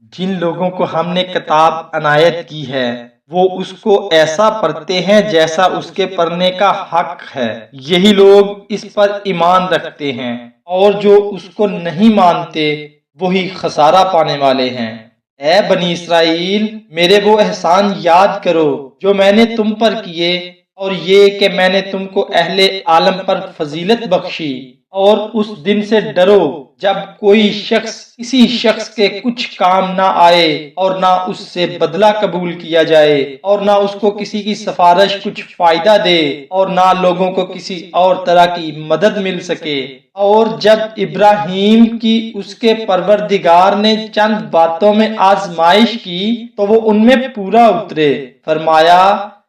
جن لوگوں کو ہم نے کتاب عنایت کی ہے وہ اس کو ایسا پڑھتے ہیں جیسا اس کے پڑھنے کا حق ہے، یہی لوگ اس پر ایمان رکھتے ہیں، اور جو اس کو نہیں مانتے وہی خسارہ پانے والے ہیں۔ اے بنی اسرائیل، میرے وہ احسان یاد کرو جو میں نے تم پر کیے، اور یہ کہ میں نے تم کو اہل عالم پر فضیلت بخشی، اور اس دن سے ڈرو جب کوئی شخص کسی شخص کے کچھ کام نہ آئے اور نہ اس سے بدلہ قبول کیا جائے، اور نہ اس کو کسی کی سفارش کچھ فائدہ دے، اور نہ لوگوں کو کسی اور طرح کی مدد مل سکے۔ اور جب ابراہیم کی اس کے پروردگار نے چند باتوں میں آزمائش کی تو وہ ان میں پورا اترے۔ فرمایا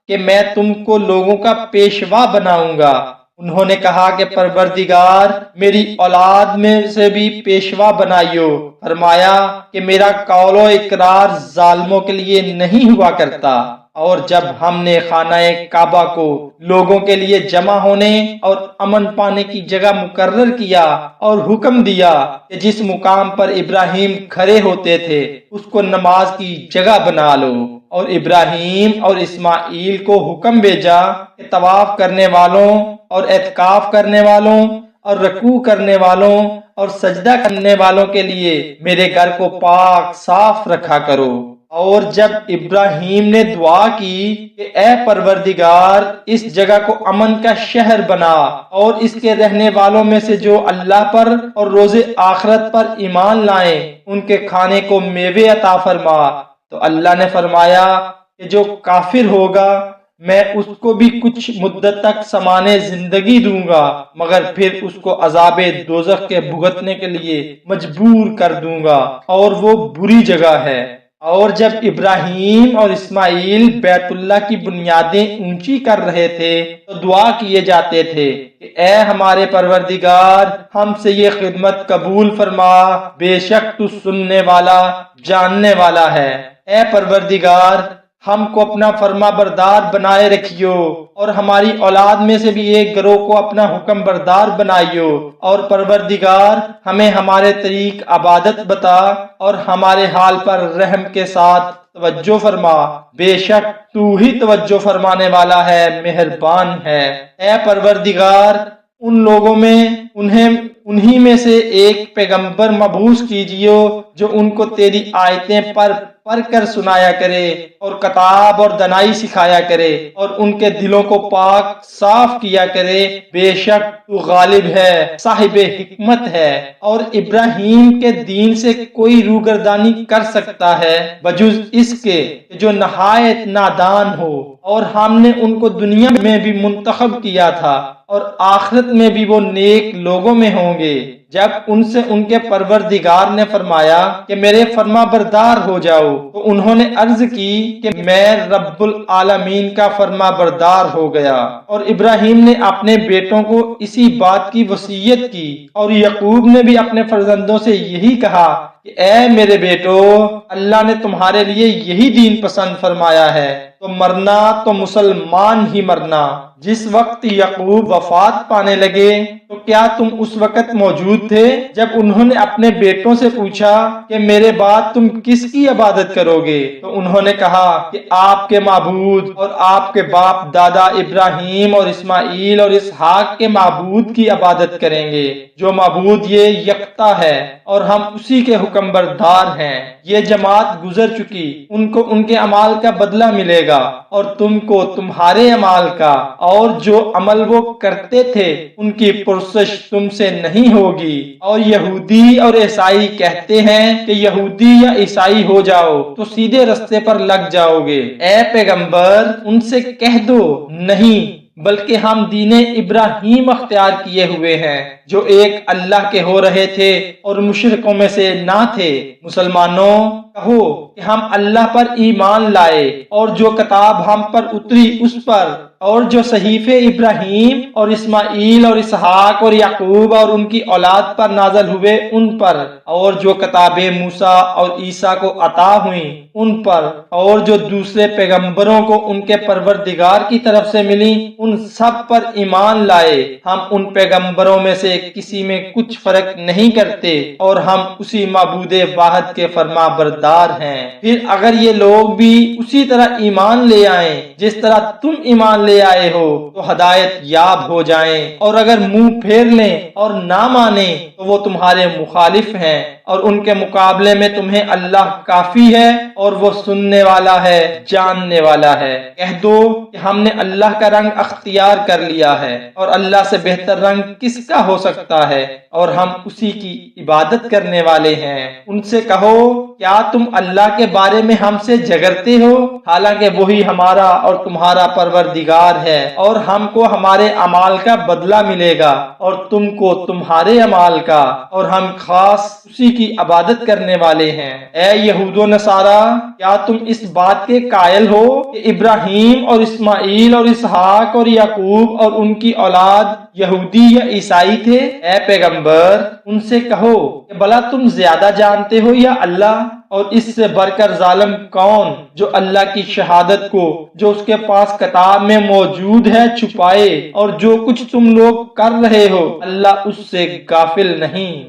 کہ میں تم کو لوگوں کا پیشوا بناؤں گا۔ انہوں نے کہا کہ پروردگار، میری اولاد میں سے بھی پیشوا بنائیو۔ فرمایا کہ میرا قول و اقرار ظالموں کے لیے نہیں ہوا کرتا۔ اور جب ہم نے خانہ کعبہ کو لوگوں کے لیے جمع ہونے اور امن پانے کی جگہ مقرر کیا اور حکم دیا کہ جس مقام پر ابراہیم کھڑے ہوتے تھے اس کو نماز کی جگہ بنا لو، اور ابراہیم اور اسماعیل کو حکم بھیجا کہ طواف کرنے والوں اور اعتکاف کرنے والوں اور رکوع کرنے والوں اور سجدہ کرنے والوں کے لیے میرے گھر کو پاک صاف رکھا کرو۔ اور جب ابراہیم نے دعا کی کہ اے پروردگار، اس جگہ کو امن کا شہر بنا، اور اس کے رہنے والوں میں سے جو اللہ پر اور روز آخرت پر ایمان لائیں ان کے کھانے کو میوے عطا فرما، تو اللہ نے فرمایا کہ جو کافر ہوگا میں اس کو بھی کچھ مدت تک سمانے زندگی دوں گا، مگر پھر اس کو عذاب دوزخ کے بھگتنے کے لیے مجبور کر دوں گا، اور وہ بری جگہ ہے۔ اور جب ابراہیم اور اسماعیل بیت اللہ کی بنیادیں اونچی کر رہے تھے تو دعا کیے جاتے تھے کہ اے ہمارے پروردگار، ہم سے یہ خدمت قبول فرما، بے شک تو سننے والا جاننے والا ہے۔ اے پروردگار، ہم کو اپنا فرما بردار بنائے رکھیو، اور ہماری اولاد میں سے بھی ایک گروہ کو اپنا حکم بردار بنائیو، اور پروردگار ہمیں ہمارے طریق عبادت بتا اور ہمارے حال پر رحم کے ساتھ توجہ فرما، بے شک تو ہی توجہ فرمانے والا ہے، مہربان ہے۔ اے پروردگار، ان لوگوں میں انہی میں سے ایک پیغمبر مبعوث کیجیو جو ان کو تیری آیتیں پڑھ کر سنایا کرے اور کتاب اور دانائی سکھایا کرے اور ان کے دلوں کو پاک صاف کیا کرے، بے شک تو غالب ہے، صاحب حکمت ہے۔ اور ابراہیم کے دین سے کوئی روگردانی کر سکتا ہے بجز اس کے جو نہایت نادان ہو، اور ہم نے ان کو دنیا میں بھی منتخب کیا تھا اور آخرت میں بھی وہ نیک لوگوں میں ہوں گے۔ جب ان سے ان کے پروردگار نے فرمایا کہ میرے فرما بردار ہو جاؤ تو انہوں نے عرض کی کہ میں رب العالمین کا فرما بردار ہو گیا۔ اور ابراہیم نے اپنے بیٹوں کو اسی بات کی وصیت کی، اور یعقوب نے بھی اپنے فرزندوں سے یہی کہا کہ اے میرے بیٹو، اللہ نے تمہارے لیے یہی دین پسند فرمایا ہے، تو مرنا تو مسلمان ہی مرنا۔ جس وقت یعقوب وفات پانے لگے تو کیا تم اس وقت موجود تھے جب انہوں نے اپنے بیٹوں سے پوچھا کہ میرے بعد تم کس کی عبادت کرو گے؟ تو انہوں نے کہا کہ آپ کے معبود اور آپ کے باپ دادا ابراہیم اور اسماعیل اور اسحاق کے معبود کی عبادت کریں گے، جو معبود یہ یکتا ہے اور ہم اسی کے حکم بردار ہیں۔ یہ جماعت گزر چکی، ان کو ان کے اعمال کا بدلہ ملے گا اور تم کو تمہارے اعمال کا، اور جو عمل وہ کرتے تھے ان کی پرسش تم سے نہیں ہوگی۔ اور یہودی اور عیسائی کہتے ہیں کہ یہودی یا عیسائی ہو جاؤ تو سیدھے رستے پر لگ جاؤ گے۔ اے پیغمبر، ان سے کہہ دو نہیں، بلکہ ہم دین ابراہیم اختیار کیے ہوئے ہیں جو ایک اللہ کے ہو رہے تھے اور مشرکوں میں سے نہ تھے۔ مسلمانوں، کہو کہ ہم اللہ پر ایمان لائے اور جو کتاب ہم پر اتری اس پر، اور جو صحیفے ابراہیم اور اسماعیل اور اسحاق اور یعقوب اور ان کی اولاد پر نازل ہوئے ان پر، اور جو کتابیں موسیٰ اور عیسیٰ کو عطا ہوئیں ان پر، اور جو دوسرے پیغمبروں کو ان کے پروردگار کی طرف سے ملی ان سب پر ایمان لائے۔ ہم ان پیغمبروں میں سے کسی میں کچھ فرق نہیں کرتے اور ہم اسی معبود واحد کے فرما بردار ہیں۔ پھر اگر یہ لوگ بھی اسی طرح ایمان لے آئیں جس طرح تم ایمان لے آئے ہو تو ہدایت یاب ہو جائیں، اور اگر منہ پھیر لیں اور نہ مانیں تو وہ تمہارے مخالف ہیں، اور ان کے مقابلے میں تمہیں اللہ کافی ہے اور وہ سننے والا ہے، جاننے والا ہے۔ کہہ دو کہ ہم نے اللہ کا رنگ اختیار کر لیا ہے، اور اللہ سے بہتر رنگ کس کا ہو سکتا ہے، اور ہم اسی کی عبادت کرنے والے ہیں۔ ان سے کہو کیا تم اللہ کے بارے میں ہم سے جھگڑتے ہو، حالانکہ وہی ہمارا اور تمہارا پروردگار ہے، اور ہم کو ہمارے اعمال کا بدلہ ملے گا اور تم کو تمہارے اعمال کا، اور ہم خاص اسی کی عبادت کرنے والے ہیں۔ اے یہود و نصارا، کیا تم اس بات کے قائل ہو کہ ابراہیم اور اسماعیل اور اسحاق اور یعقوب اور ان کی اولاد یہودی یا عیسائی تھے؟ اے پیغمبر ان سے کہو کہ بھلا تم زیادہ جانتے ہو یا اللہ؟ اور اس سے بڑھ کر ظالم کون جو اللہ کی شہادت کو جو اس کے پاس کتاب میں موجود ہے چھپائے، اور جو کچھ تم لوگ کر رہے ہو اللہ اس سے غافل نہیں۔